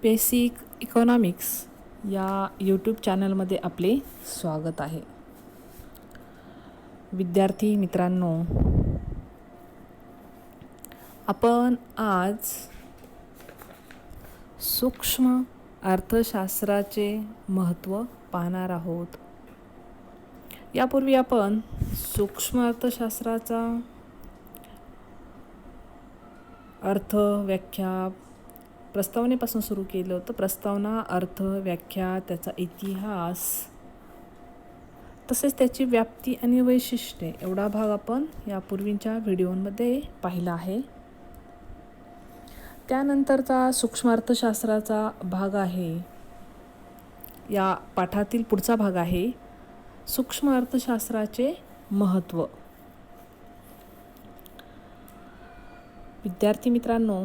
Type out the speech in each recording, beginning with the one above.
Basic economics या YouTube चॅनलमध्ये आपले स्वागत आहे. विद्यार्थी मित्रांनो, आपण आज सूक्ष्म अर्थशास्त्राचे महत्त्व पाहणार आहोत. यापूर्वी आपण सूक्ष्म अर्थशास्त्राचा अर्थ, व्याख्या, प्रस्तावनेपासून सुरू केलं होतं. प्रस्तावना, अर्थ, व्याख्या, त्याचा इतिहास, तसेच त्याची व्याप्ती आणि वैशिष्ट्ये एवढा भाग आपण यापूर्वीच्या व्हिडिओमध्ये पाहिला आहे. त्यानंतरचा सूक्ष्म अर्थशास्त्राचा भाग आहे, या पाठातील पुढचा भाग आहे सूक्ष्म अर्थशास्त्राचे महत्त्व. विद्यार्थी मित्रांनो,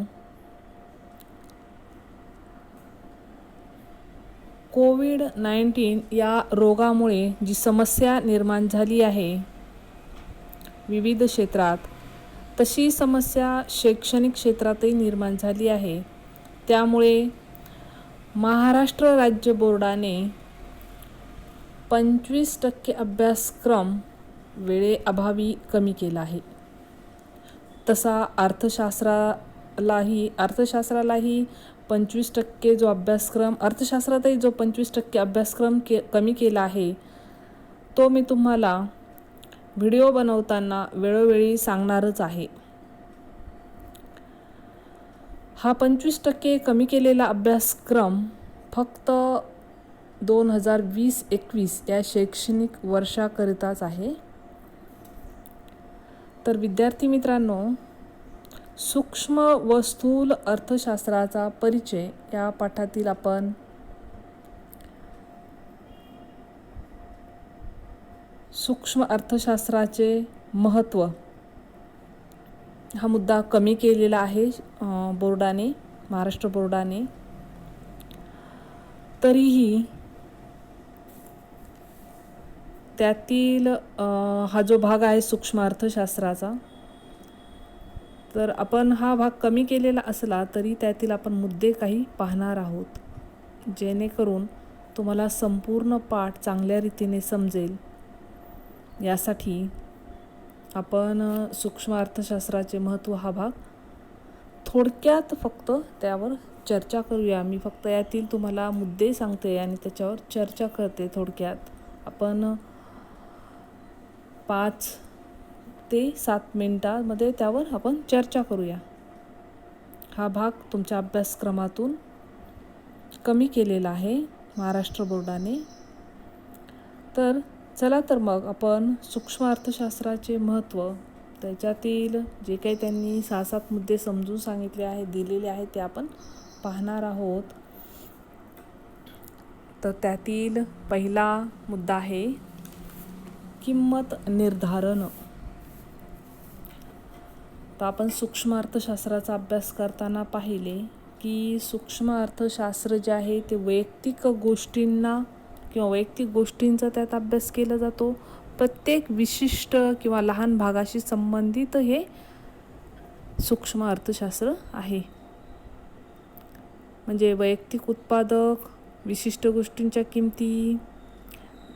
कोविड-19 या रोगामुळे जी समस्या निर्माण झाली आहे विविध क्षेत्रात, तशी समस्या शैक्षणिक क्षेत्रातही निर्माण झाली आहे. त्यामुळे महाराष्ट्र राज्य बोर्डाने 25% अभ्यासक्रम वेळेअभावी कमी केला आहे. तसा अर्थशास्त्रालाही 25% जो अभ्यासक्रम, अर्थशास्त्रातही जो 25% अभ्यासक्रम कमी केला आहे, तो मी तुम्हाला व्हिडिओ बनवताना वेळोवेळी सांगणारच आहे. हा 25% कमी केलेला अभ्यासक्रम फक्त 2020-21 या शैक्षणिक वर्षाकरिताच आहे. तर विद्यार्थी मित्रांनो, सूक्ष्म व स्थूल अर्थशास्त्राचा परिचय या पाठातील आपण सूक्ष्म अर्थशास्त्राचे महत्त्व हा मुद्दा कमी केलेला आहे बोर्डाने, महाराष्ट्र बोर्डाने. तरीही त्यातील हा जो भाग आहे सूक्ष्म अर्थशास्त्राचा, तर आपण हा भाग कमी केलेला असला तरी त्यातील आपण मुद्दे काही पाहणार आहोत, जेणेकरून तुम्हाला संपूर्ण पाठ चांगल्या रीतीने समजेल. यासाठी आपण सूक्ष्म अर्थशास्त्राचे महत्त्व हा भाग थोडक्यात फक्त त्यावर चर्चा करूया. मी फक्त यातील तुम्हाला मुद्दे सांगते आणि त्याच्यावर चर्चा करते थोडक्यात. आपण 5 ते 7 मिनिटांमध्ये त्यावर आपण चर्चा करूया. हा भाग तुमच्या अभ्यासक्रमातून कमी केलेला आहे महाराष्ट्र बोर्डाने. तर चला तर मग आपण सूक्ष्म अर्थशास्त्राचे महत्त्व, त्याच्यातील जे काही त्यांनी 6-7 मुद्दे समजून सांगितले आहेत, दिलेले आहेत, ते आपण पाहणार आहोत. तर त्यातील पहिला मुद्दा आहे किंमत निर्धारण. तर आपण सूक्ष्म अर्थशास्त्राचा अभ्यास करताना पाहिले की सूक्ष्म अर्थशास्त्र जे आहे ते वैयक्तिक गोष्टींना किंवा वैयक्तिक गोष्टींचा त्यात अभ्यास केला जातो. प्रत्येक विशिष्ट किंवा लहान भागाशी संबंधित हे सूक्ष्म अर्थशास्त्र आहे. म्हणजे वैयक्तिक उत्पादक, विशिष्ट गोष्टींच्या किमती,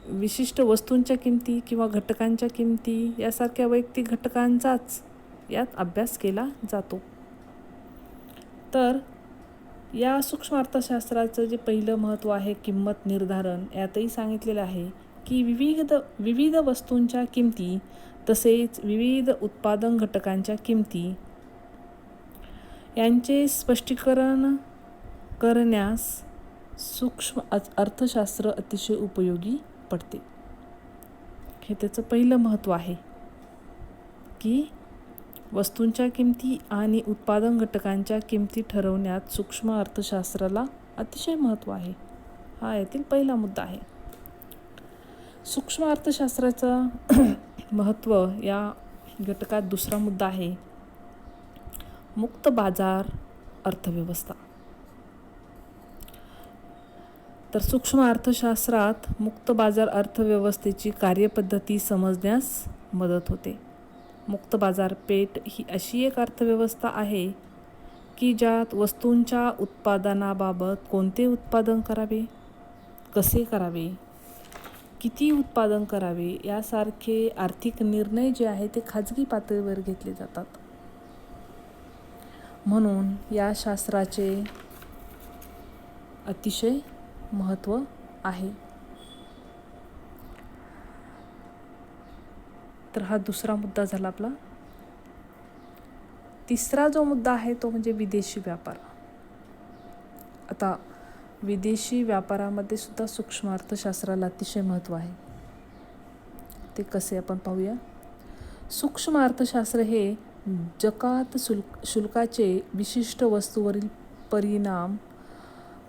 विशिष्ट वस्तूंच्या किमती किंवा घटकांच्या किमती यासारख्या वैयक्तिक घटकांचाच यात अभ्यास केला जातो. तर या सूक्ष्म अर्थशास्त्राचं जे पहिलं महत्त्व आहे किंमत निर्धारण, यातही सांगितलेलं आहे की विविध वस्तूंच्या किमती तसेच विविध उत्पादन घटकांच्या किमती यांचे स्पष्टीकरण करण्यास सूक्ष्म अर्थशास्त्र अतिशय उपयोगी पडते. हे त्याचं पहिलं महत्त्व आहे की वस्तूंच्या किमती आणि उत्पादन घटकांच्या किमती ठरवण्यात सूक्ष्म अर्थशास्त्राला अतिशय महत्त्व आहे. हा यातील पहिला मुद्दा आहे. सूक्ष्म अर्थशास्त्राचं महत्त्व या घटकात दुसरा मुद्दा आहे मुक्त बाजार अर्थव्यवस्था. तर सूक्ष्म अर्थशास्त्रात मुक्त बाजार अर्थव्यवस्थेची कार्यपद्धती समजण्यास मदत होते. मुक्त बाजारपेठ ही अशी एक अर्थव्यवस्था आहे की ज्यात वस्तूंच्या उत्पादनाबाबत कोणते उत्पादन करावे, कसे करावे, किती उत्पादन करावे यासारखे आर्थिक निर्णय जे आहे ते खाजगी पातळीवर घेतले जातात. म्हणून या शास्त्राचे अतिशय महत्त्व आहे. तर हा दुसरा मुद्दा झाला आपला. तिसरा जो मुद्दा आहे तो म्हणजे विदेशी व्यापार. आता विदेशी व्यापारामध्ये सुद्धा सूक्ष्म अर्थशास्त्राला अतिशय महत्त्व आहे. ते कसे आपण पाहूया. सूक्ष्म अर्थशास्त्र हे जकात शुल्काचे विशिष्ट वस्तूवरील परिणाम,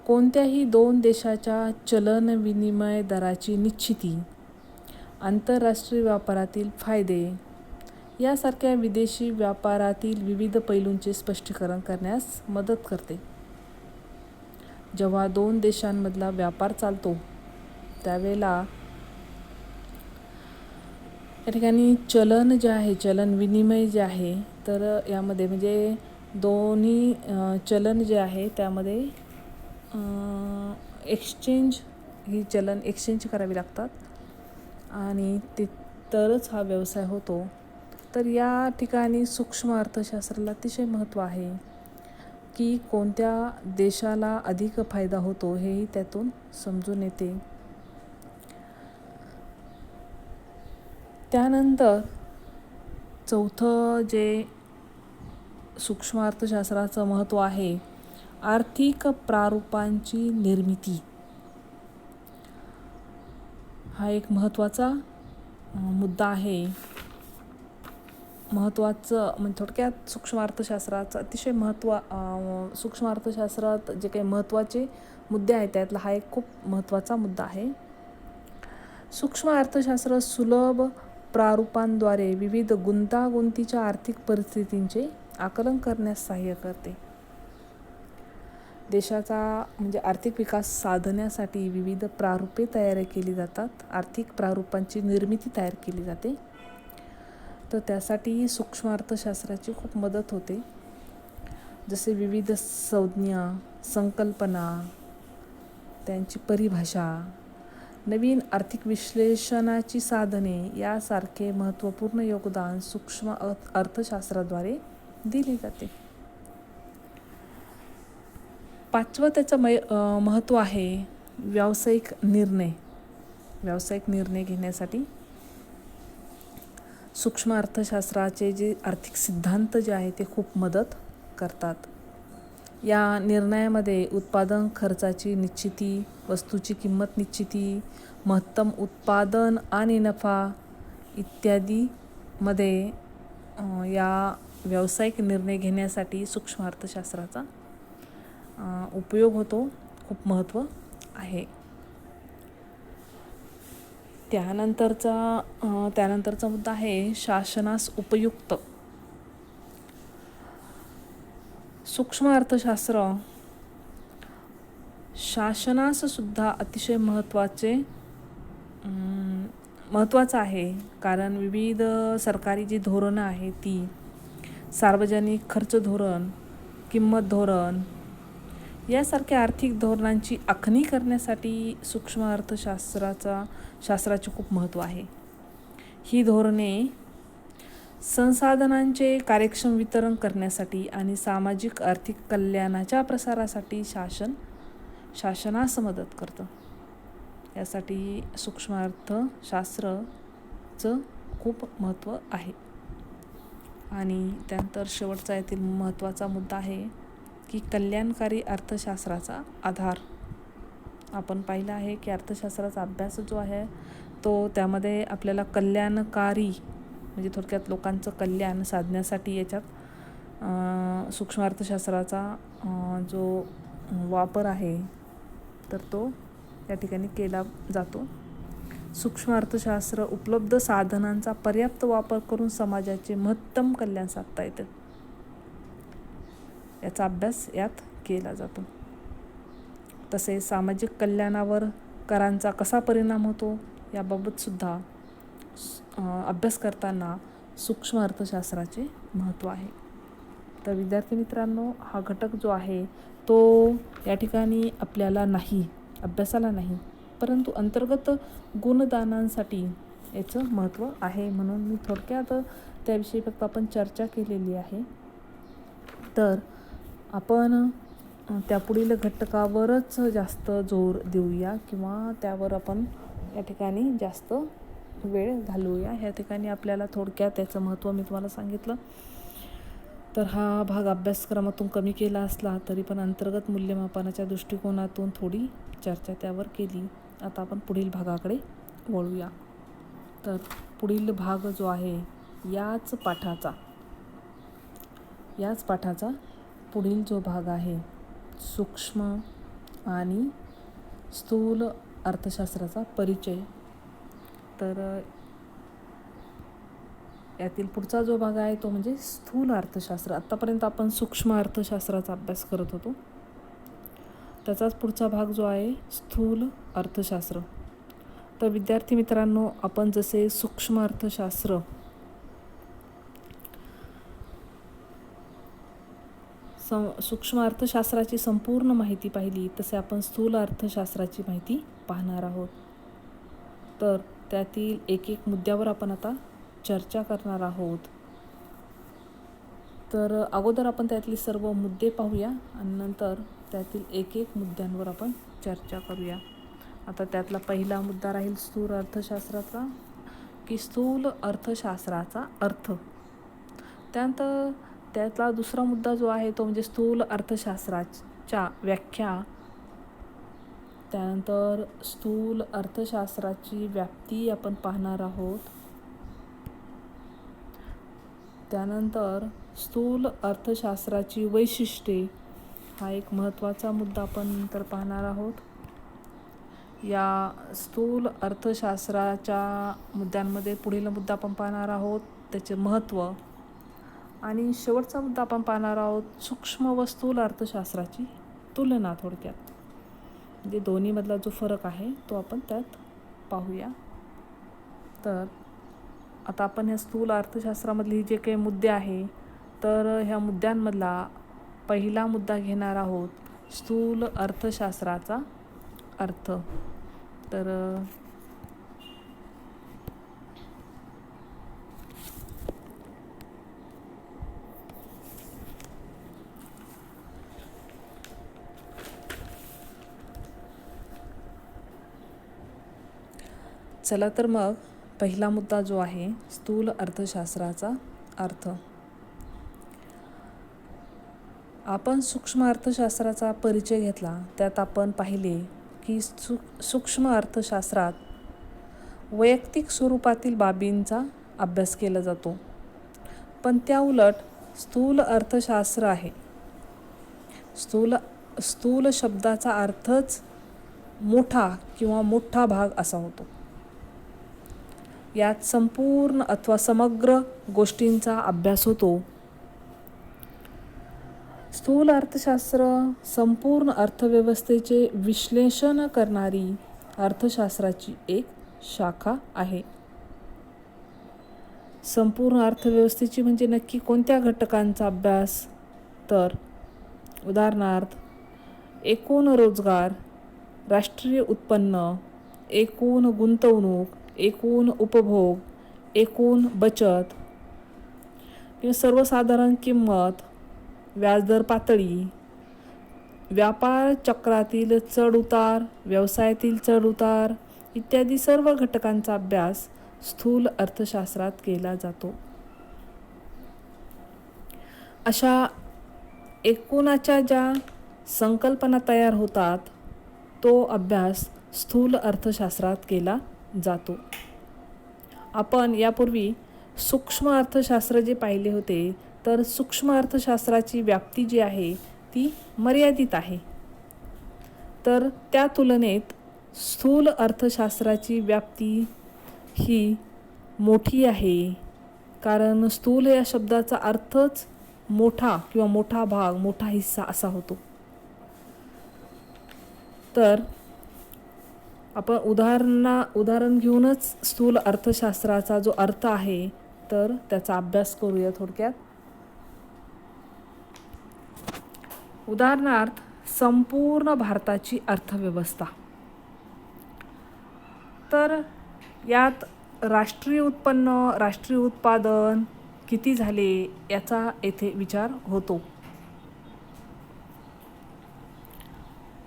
कोणत्याही दोन देशाच्या चलन विनिमय दराची निश्चिती, आंतरराष्ट्रीय व्यापारातील फायदे यासारख्या विदेशी व्यापारातील विविध पैलूंचे स्पष्टीकरण करण्यास मदत करते. जेव्हा दोन देशांमधला व्यापार चालतो त्यावेळेला या ठिकाणी चलन जे आहे, चलन विनिमय जे आहे, तर यामध्ये म्हणजे दोन्ही चलन जे आहे त्यामध्ये ही चलन एक्सचेंज करावी लागतात आणि ते तरच हा व्यवसाय होतो. तर या ठिकाणी सूक्ष्म अर्थशास्त्राला अतिशय महत्त्व आहे की कोणत्या देशाला अधिक फायदा होतो हेही त्यातून समजून येते. त्यानंतर चौथं जे सूक्ष्म अर्थशास्त्राचं महत्त्व आहे, आर्थिक प्रारूपांची निर्मिती. हा एक महत्त्वाचा मुद्दा आहे. महत्त्वाचं म्हणजे थोडक्यात सूक्ष्म अर्थशास्त्राचं अतिशय सूक्ष्म अर्थशास्त्रात जे काही महत्त्वाचे मुद्दे आहेत त्यातला हा एक खूप महत्त्वाचा मुद्दा आहे. सूक्ष्म अर्थशास्त्र सुलभ प्रारूपांद्वारे विविध गुंतागुंतीच्या आर्थिक परिस्थितींचे आकलन करण्यास सहाय्य करते. देशाचा म्हणजे आर्थिक विकास साधण्यासाठी विविध प्रारूपे तयार केली जातात. आर्थिक प्रारूपांची निर्मिती तयार केली जाते. तर त्यासाठी सूक्ष्म अर्थशास्त्राची खूप मदत होते. जसे विविध संज्ञा, संकल्पना, त्यांची परिभाषा, नवीन आर्थिक विश्लेषणाची साधने यासारखे महत्त्वपूर्ण योगदान सूक्ष्म अर्थशास्त्राद्वारे दिले जाते. पाचवं त्याचं महत्त्व आहे व्यावसायिक निर्णय. व्यावसायिक निर्णय घेण्यासाठी सूक्ष्म अर्थशास्त्राचे जे आर्थिक सिद्धांत जे आहे ते खूप मदत करतात. या निर्णयामध्ये उत्पादन खर्चाची निश्चिती, वस्तूची किंमत निश्चिती, महत्तम उत्पादन आणि नफा इत्यादीमध्ये या व्यावसायिक निर्णय घेण्यासाठी सूक्ष्म अर्थशास्त्राचा उपयोग होतो. खूप महत्त्व आहे. त्यानंतरचा मुद्दा आहे शासनास उपयुक्त. सूक्ष्म अर्थशास्त्र शासनास सुद्धा अतिशय महत्त्वाचं आहे. कारण विविध सरकारी जी धोरणं आहेत ती सार्वजनिक खर्च धोरण, किंमत धोरण यासारख्या आर्थिक धोरणांची आखणी करण्यासाठी सूक्ष्म अर्थशास्त्राचे खूप महत्त्व आहे. ही धोरणे संसाधनांचे कार्यक्षम वितरण करण्यासाठी आणि सामाजिक आर्थिक कल्याणाच्या प्रसारासाठी शासनास मदत करतं. यासाठी सूक्ष्म अर्थशास्त्राचं खूप महत्त्व आहे. आणि त्यानंतर शेवटचा यातील महत्त्वाचा मुद्दा आहे की कल्याणकारी अर्थशास्त्राचा आधार. आपण पाहिलं आहे की अर्थशास्त्राचा अभ्यास जो आहे तो त्यामध्ये आपल्याला कल्याणकारी म्हणजे थोडक्यात लोकांचं कल्याण साधण्यासाठी याच्यात सूक्ष्म अर्थशास्त्राचा जो वापर आहे तर तो या ठिकाणी केला जातो. सूक्ष्म अर्थशास्त्र उपलब्ध साधनांचा पर्याप्त वापर करून समाजाचे महत्तम कल्याण साधता येते याचा अभ्यास यात केला जातो. तसेच सामाजिक कल्याणावर करांचा कसा परिणाम होतो याबाबत सुद्धा अभ्यास करताना सूक्ष्म अर्थशास्त्राचे महत्त्व आहे. तर विद्यार्थी मित्रांनो, हा घटक जो आहे तो या ठिकाणी आपल्याला नाही, अभ्यासाला नाही, परंतु अंतर्गत गुणदानांसाठी याचं महत्त्व आहे. म्हणून मी थोडक्यात त्याविषयी फक्त आपण चर्चा केलेली आहे. तर आपण त्या पुढील घटकावरच जास्त जोर देऊया किंवा त्यावर आपण या ठिकाणी जास्त वेळ घालवूया. ह्या ठिकाणी आपल्याला थोडक्यात त्याचं महत्त्व मी तुम्हाला सांगितलं. तर हा भाग अभ्यासक्रमातून कमी केला असला तरी पण अंतर्गत मूल्यमापनाच्या दृष्टिकोनातून थोडी चर्चा त्यावर केली. आता आपण पुढील भागाकडे वळूया. तर पुढील भाग जो आहे याच पाठाचा पुढील जो भाग आहे सूक्ष्म आणि स्थूल अर्थशास्त्राचा परिचय. तर यातील पुढचा जो भाग आहे तो म्हणजे स्थूल अर्थशास्त्र. आत्तापर्यंत आपण सूक्ष्म अर्थशास्त्राचा अभ्यास करत होतो, त्याचाच पुढचा भाग जो आहे स्थूल अर्थशास्त्र. तर विद्यार्थी मित्रांनो, आपण जसे सूक्ष्म अर्थशास्त्राची संपूर्ण माहिती पाहिली, तसे आपण स्थूल अर्थशास्त्राची माहिती पाहणार आहोत. तर त्यातील एक एक मुद्द्यावर आपण आता चर्चा करणार आहोत. तर अगोदर आपण त्यातले सर्व मुद्दे पाहूया आणि नंतर त्यातील एक एक मुद्द्यांवर आपण चर्चा करूया. आता त्यातला पहिला मुद्दा राहील स्थूल अर्थशास्त्राचा, की स्थूल अर्थशास्त्राचा अर्थ. त्यानंतर त्यातला दुसरा मुद्दा जो आहे तो म्हणजे स्थूल अर्थशास्त्राच्या व्याख्या. त्यानंतर स्थूल अर्थशास्त्राची व्याप्ती आपण पाहणार आहोत. त्यानंतर स्थूल अर्थशास्त्राची वैशिष्ट्ये हा एक महत्त्वाचा मुद्दा आपण नंतर पाहणार आहोत. या स्थूल अर्थशास्त्राच्या मुद्द्यांमध्ये पुढील मुद्दा आपण पाहणार आहोत त्याचे महत्त्व, आणि शेवटचा मुद्दा आपण पाहणार आहोत सूक्ष्म व स्थूल अर्थशास्त्राची तुलना. थोडक्यात म्हणजे दोन्हीमधला जो फरक आहे तो आपण त्यात पाहूया. तर आता आपण ह्या स्थूल अर्थशास्त्रामधले जे काही मुद्दे आहे तर ह्या मुद्द्यांमधला पहिला मुद्दा घेणार आहोत स्थूल अर्थशास्त्राचा अर्थ. तर चला तर मग पहिला मुद्दा जो आहे स्थूल अर्थशास्त्राचा अर्थ. आपण सूक्ष्म अर्थशास्त्राचा परिचय घेतला, त्यात आपण पाहिले की सूक्ष्म अर्थशास्त्रात वैयक्तिक स्वरूपातील बाबींचा अभ्यास केला जातो, पण त्या उलट स्थूल अर्थशास्त्र आहे. स्थूल शब्दाचा अर्थच मोठा किंवा मोठा भाग असा होतो. यात संपूर्ण अथवा समग्र गोष्टींचा अभ्यास होतो. स्थूल अर्थशास्त्र संपूर्ण अर्थव्यवस्थेचे विश्लेषण करणारी अर्थशास्त्राची एक शाखा आहे. संपूर्ण अर्थव्यवस्थेची म्हणजे नक्की कोणत्या घटकांचा अभ्यास? तर उदाहरणार्थ एकूण रोजगार, राष्ट्रीय उत्पन्न, एकूण गुंतवणूक, एकूण उपभोग, एकूण बचत किंवा सर्वसाधारण किंमत, व्याजदर पातळी, व्यापार चक्रातील चढउतार, व्यवसायातील चढउतार इत्यादी सर्व घटकांचा अभ्यास स्थूल अर्थशास्त्रात केला जातो. अशा एकूणाच्या ज्या संकल्पना तयार होतात तो अभ्यास स्थूल अर्थशास्त्रात केला जातो. आपण यापूर्वी सूक्ष्म अर्थशास्त्र जे पाहिले होते, तर सूक्ष्म अर्थशास्त्राची व्याप्ती जी आहे ती मर्यादित आहे. तर त्या तुलनेत स्थूल अर्थशास्त्राची व्याप्ती ही मोठी आहे, कारण स्थूल या शब्दाचा अर्थच मोठा किंवा मोठा भाग, मोठा हिस्सा असा होतो. तर आपण उदाहरण घेऊनच स्थूल अर्थशास्त्राचा जो अर्थ आहे तर त्याचा अभ्यास करूया थोडक्यात. उदाहरणार्थ संपूर्ण भारताची अर्थव्यवस्था. तर यात राष्ट्रीय उत्पन्न, राष्ट्रीय उत्पादन किती झाले याचा येथे विचार होतो.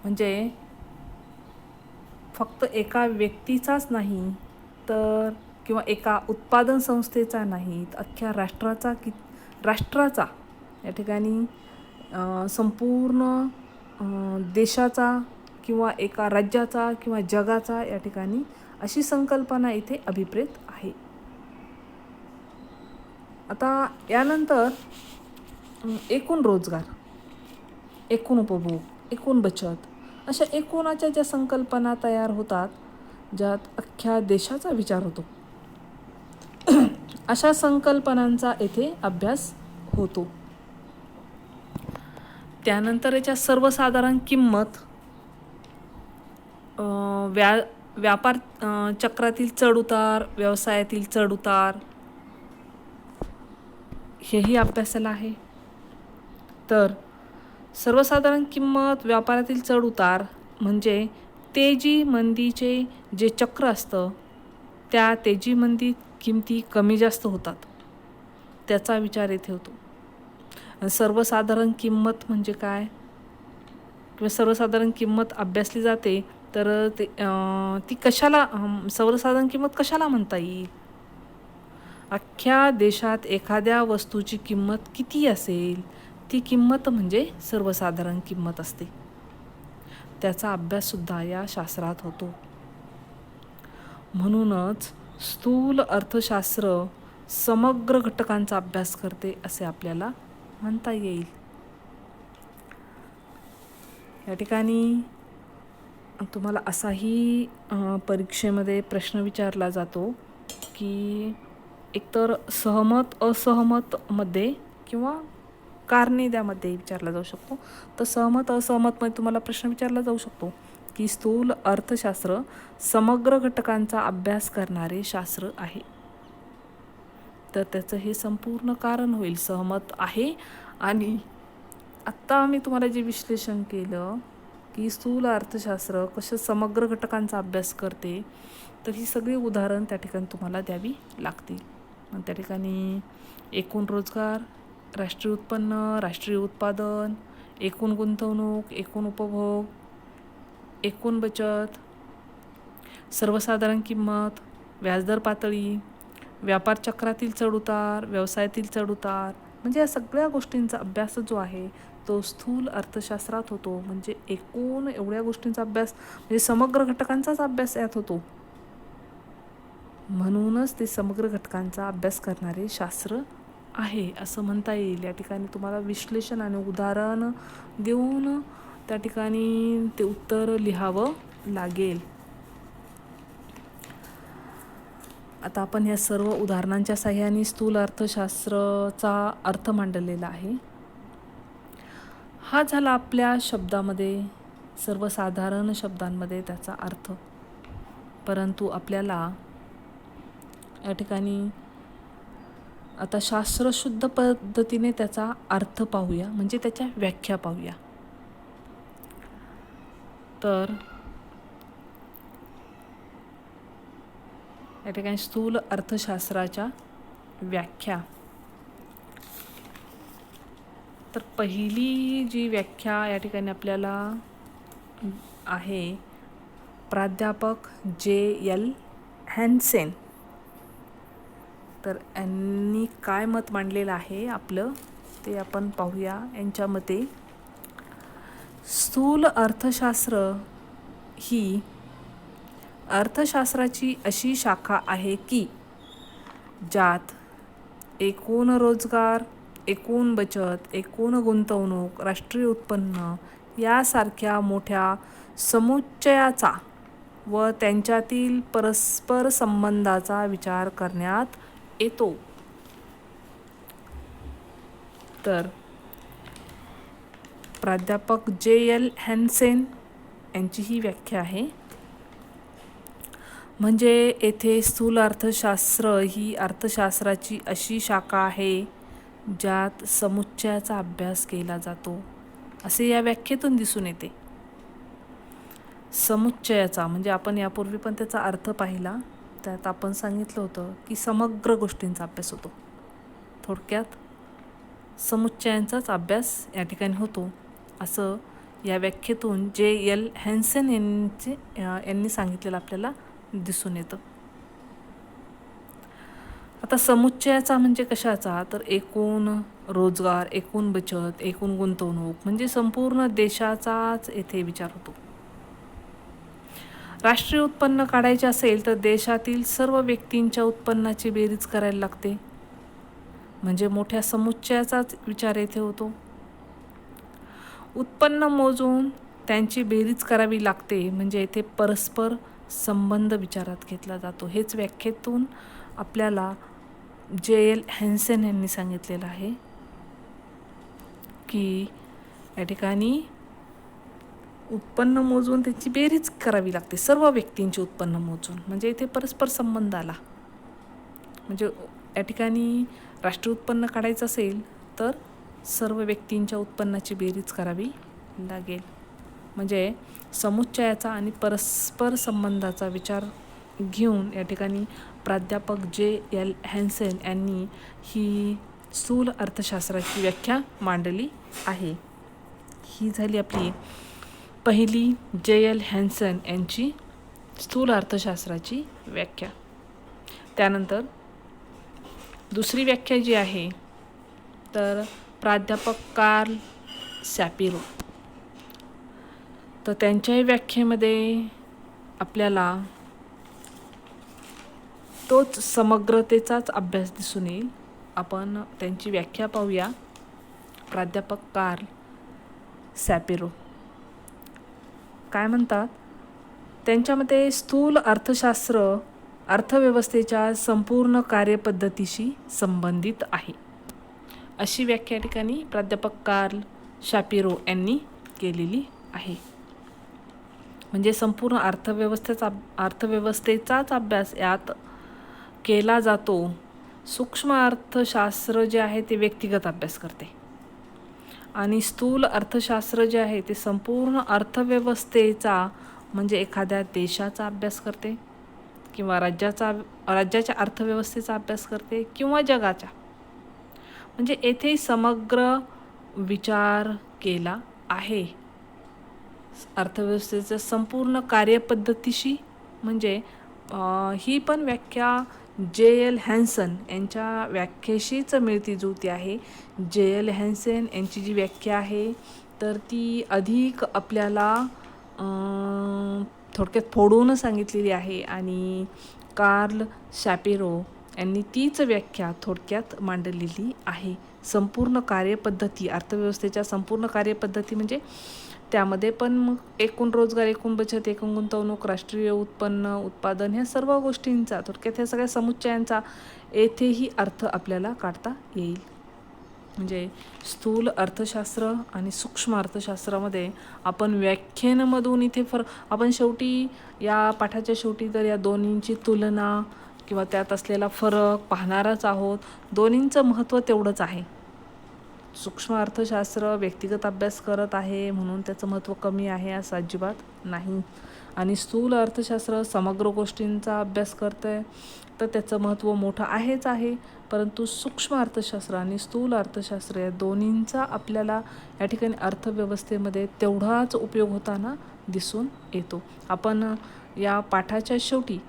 म्हणजे फक्त एका व्यक्तीचाच नाही तर किंवा एका उत्पादन संस्थेचा नाही, अख्ख्या राष्ट्राचा या ठिकाणी संपूर्ण देशाचा किंवा एका राज्याचा किंवा जगाचा या ठिकाणी अशी संकल्पना इथे अभिप्रेत आहे. आता यानंतर एकूण रोजगार, एकूण उपभोग, एकूण बचत अशा एकूणाच्या ज्या संकल्पना तयार होतात, ज्यात अख्ख्या देशाचा विचार होतो, अशा संकल्पनांचा येथे अभ्यास होतो. त्यानंतर याच्या सर्वसाधारण किंमत, व्यापार चक्रातील चढउतार, व्यवसायातील चढउतार हेही अभ्यासाला आहे. तर सर्वसाधारण किंमत, व्यापारातील चढउतार म्हणजे तेजी मंदीचे जे चक्र असतं, त्या तेजी मंदीत किमती कमी जास्त होतात, त्याचा विचार येथे होतो. सर्वसाधारण किंमत म्हणजे काय किंवा सर्वसाधारण किंमत अभ्यासली जाते तर ती कशाला, सर्वसाधारण किंमत कशाला म्हणता येईल? अख्ख्या देशात एखाद्या वस्तूची किंमत किती असेल ती किंमत म्हणजे सर्वसाधारण किंमत असते. त्याचा अभ्याससुद्धा या शास्त्रात होतो. म्हणूनच स्थूल अर्थशास्त्र समग्र घटकांचा अभ्यास करते असे आपल्याला म्हणता येईल. या ठिकाणी तुम्हाला असाही परीक्षेमध्ये प्रश्न विचारला जातो की एकतर सहमत असहमतमध्ये किंवा कारणे द्यामध्ये विचारला जाऊ शकतो. तर सहमत असहमतमध्ये तुम्हाला प्रश्न विचारला जाऊ शकतो की स्थूल अर्थशास्त्र समग्र घटकांचा अभ्यास करणारे शास्त्र आहे. तर त्याचं हे संपूर्ण कारण होईल सहमत आहे. आणि आत्ता मी तुम्हाला जे विश्लेषण केलं की स्थूल अर्थशास्त्र कसं समग्र घटकांचा अभ्यास करते, तर ही सगळी उदाहरण त्या ठिकाणी तुम्हाला द्यावी लागतील. त्या ठिकाणी एकूण रोजगार, राष्ट्रीय उत्पन्न, राष्ट्रीय उत्पादन, एकूण गुंतवणूक, एकूण उपभोग, एकूण बचत, सर्वसाधारण किंमत, व्याजदर पातळी, व्यापार चक्रातील चढउतार, व्यवसायातील चढउतार म्हणजे या सगळ्या गोष्टींचा अभ्यास जो आहे तो स्थूल अर्थशास्त्रात होतो. म्हणजे एकूण एवढ्या गोष्टींचा अभ्यास म्हणजे समग्र घटकांचाच अभ्यास यात होतो. म्हणूनच ते समग्र घटकांचा अभ्यास करणारे शास्त्र आहे असं म्हणता येईल. या ठिकाणी तुम्हाला विश्लेषण आणि उदाहरण देऊन त्या ठिकाणी ते उत्तर लिहावं लागेल. आता आपण या सर्व उदाहरणांच्या साहाय्याने स्थूल अर्थशास्त्राचा अर्थ मांडलेला आहे. हा झाला आपल्या शब्दामध्ये, सर्वसाधारण शब्दांमध्ये त्याचा अर्थ. परंतु आपल्याला या ठिकाणी आता शास्त्रशुद्ध पद्धतीने त्याचा अर्थ पाहूया, म्हणजे त्याच्या व्याख्या पाहूया. तर या ठिकाणी स्थूल अर्थशास्त्राच्या व्याख्या. तर पहिली जी व्याख्या या ठिकाणी आपल्याला आहे प्राध्यापक J.L. हॅन्सेन. तर यांनी काय मत मांडलेलं आहे आपलं ते आपण पाहूया. यांच्या मते स्थूल अर्थशास्त्र ही अर्थशास्त्राची अशी शाखा आहे की ज्यात एकूण रोजगार, एकूण बचत, एकूण गुंतवणूक, राष्ट्रीय उत्पन्न यासारख्या मोठ्या समुच्चयाचा व त्यांच्यातील परस्पर संबंधाचा विचार करण्यात येतो. तर प्राध्यापक J.L. हॅन्सेन यांची ही व्याख्या आहे. म्हणजे येथे स्थूल अर्थशास्त्र ही अर्थशास्त्राची अशी शाखा आहे ज्यात समुच्चयाचा अभ्यास केला जातो. असे या व्याख्येतून दिसून येते. समुच्चयाचा म्हणजे आपण यापूर्वी पण त्याचा अर्थ पाहिला, त्यात आपण सांगितलं होतं की समग्र गोष्टींचा अभ्यास होतो. थोडक्यात समुच्चयांचाच अभ्यास या ठिकाणी होतो असं या व्याख्येतून J.L. हॅन्सन यांनी सांगितलेलं आपल्याला दिसून येतं. आता समुच्चयाचा म्हणजे कशाचा, तर एकूण रोजगार, एकूण बचत, एकूण गुंतवणूक म्हणजे संपूर्ण देशाचाच येथे विचार होतो. राष्ट्रीय उत्पन्न काढायचे असेल तर देशातील सर्व व्यक्तींच्या उत्पन्नाची बेरीज करायला लागते, म्हणजे मोठ्या समुच्चयाचाच विचार येथे होतो. उत्पन्न मोजून त्यांची बेरीज करावी लागते, म्हणजे येथे परस्पर संबंध विचारात घेतला जातो. हेच व्याख्येतून आपल्याला J.L. हॅन्सन यांनी सांगितलेलं आहे की या ठिकाणी उत्पन्न मोजून त्याची बेरीज करावी लागते, सर्व व्यक्तींचे उत्पन्न मोजून, म्हणजे इथे परस्पर संबंध आला. म्हणजे या ठिकाणी राष्ट्रीय उत्पन्न काढायचं असेल तर सर्व व्यक्तींच्या उत्पन्नाची बेरीज करावी लागेल. म्हणजे समुच्चयाचा आणि परस्पर संबंधाचा विचार घेऊन या ठिकाणी प्राध्यापक J.L. हॅन्सन यांनी ही स्थूल अर्थशास्त्राची व्याख्या मांडली आहे. ही झाली आपली पहिली J.L. हॅन्सन यांची स्थूल अर्थशास्त्राची व्याख्या. त्यानंतर दुसरी व्याख्या जी आहे तर प्राध्यापक कार्ल शॅपिरो, तर त्यांच्याही व्याख्येमध्ये आपल्याला तोच समग्रतेचाच अभ्यास दिसून येईल. आपण त्यांची व्याख्या पाहूया. प्राध्यापक कार्ल शॅपिरो काय म्हणतात, त्यांच्यामध्ये स्थूल अर्थशास्त्र अर्थव्यवस्थेच्या संपूर्ण कार्यपद्धतीशी संबंधित आहे, अशी व्याख्या या ठिकाणी प्राध्यापक कार्ल शॅपिरो यांनी केलेली आहे. म्हणजे संपूर्ण अर्थव्यवस्थेचाच अभ्यास यात केला जातो. सूक्ष्म अर्थशास्त्र जे आहे ते व्यक्तिगत अभ्यास करते आणि स्थूल अर्थशास्त्र जे आहे ते संपूर्ण अर्थव्यवस्थेचा म्हणजे एखाद्या देशाचा अभ्यास करते किंवा राज्याच्या अर्थव्यवस्थेचा अभ्यास करते किंवा जगाच्या, म्हणजे येथे समग्र विचार केला आहे. अर्थव्यवस्थेच्या संपूर्ण कार्यपद्धतीशी म्हणजे ही पण व्याख्या J.L. हॅन्सन यांच्या व्याख्येशीच मिळती जुळती आहे. J.L. हॅन्सन यांची जी व्याख्या आहे तर ती अधिक आपल्याला थोडक्यात फोडून सांगितलेली आहे आणि कार्ल शॅपिरो यांनी तीच व्याख्या थोडक्यात मांडलेली आहे. संपूर्ण कार्यपद्धती, अर्थव्यवस्थेच्या संपूर्ण कार्यपद्धती म्हणजे त्यामध्ये पण मग एकूण रोजगार, एकूण बचत, एकूण गुंतवणूक, राष्ट्रीय उत्पन्न, उत्पादन, ह्या सर्व गोष्टींचा थोडक्यात ह्या सगळ्या समुच्चयांचा येथेही अर्थ आपल्याला काढता येईल. म्हणजे स्थूल अर्थशास्त्र आणि सूक्ष्म अर्थशास्त्रामध्ये आपण व्याख्येमधून इथे आपण शेवटी या पाठाच्या शेवटी तर या दोन्हींची तुलना किंवा त्यात असलेला फरक पाहणारच आहोत. दोन्हींचं महत्त्व तेवढंच आहे. सूक्ष्म अर्थशास्त्र व्यक्तिगत अभ्यास करत आहे म्हणून त्याचं महत्त्व कमी आहे असं अजिबात नाही, आणि स्थूल अर्थशास्त्र समग्र गोष्टींचा अभ्यास करतं आहे तर त्याचं महत्त्व मोठं आहेच आहे. परंतु सूक्ष्म अर्थशास्त्र आणि स्थूल अर्थशास्त्र या दोन्हींचा आपल्याला या ठिकाणी अर्थव्यवस्थेमध्ये तेवढाच उपयोग होताना दिसून येतो. आपण या पाठाच्या शेवटी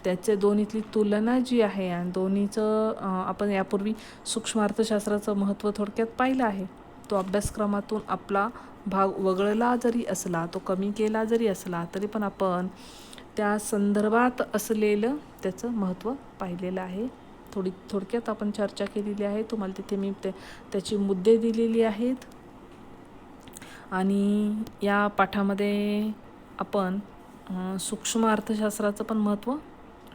त्याचे दोन्हीतली तुलना जी आहे आणि दोन्हीचं आपण यापूर्वी सूक्ष्म अर्थशास्त्राचं महत्त्व थोडक्यात पाहिलं आहे. तो अभ्यासक्रमातून आपला भाग वगळला जरी असला, तो कमी केला जरी असला तरी पण आपण त्या संदर्भात असलेलं त्याचं महत्त्व पाहिलेलं आहे. थोडक्यात आपण चर्चा केलेली आहे. तुम्हाला तिथे मी त्याची मुद्दे दिलेली आहेत आणि या पाठामध्ये आपण सूक्ष्म अर्थशास्त्राचं पण महत्त्व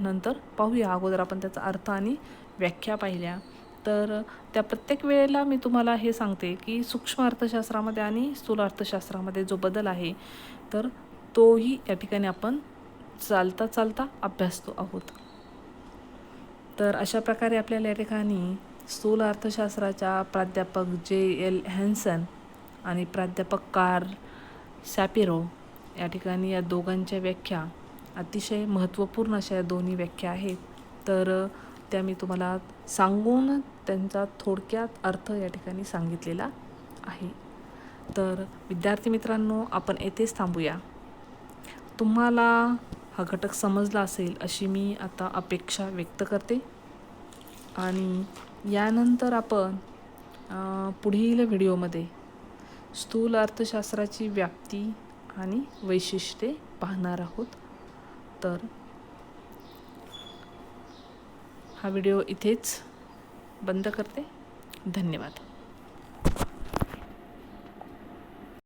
नंतर पाहूया. अगोदर आपण त्याचा अर्थ आणि व्याख्या पाहिल्या. तर त्या प्रत्येक वेळेला मी तुम्हाला हे सांगते की सूक्ष्म अर्थशास्त्रामध्ये आणि स्थूल अर्थशास्त्रामध्ये जो बदल आहे तर तोही या ठिकाणी आपण चालता अभ्यासतो आहोत. तर अशा प्रकारे आपल्याला या ठिकाणी स्थूल अर्थशास्त्राच्या प्राध्यापक J.L. हॅन्सन आणि प्राध्यापक कार्ल शॅपिरो या ठिकाणी या दोघांच्या व्याख्या अतिशय महत्त्वपूर्ण अशा या दोन्ही व्याख्या आहेत. तर त्या मी तुम्हाला सांगून त्यांचा थोडक्यात अर्थ या ठिकाणी सांगितलेला आहे. तर विद्यार्थी मित्रांनो, आपण येथेच थांबूया. तुम्हाला हा घटक समजला असेल अशी मी आता अपेक्षा व्यक्त करते. आणि यानंतर आपण पुढील व्हिडिओमध्ये स्थूल अर्थशास्त्राची व्याप्ती आणि वैशिष्ट्ये पाहणार आहोत. तर हा व्हिडिओ इथेच बंद करते. धन्यवाद.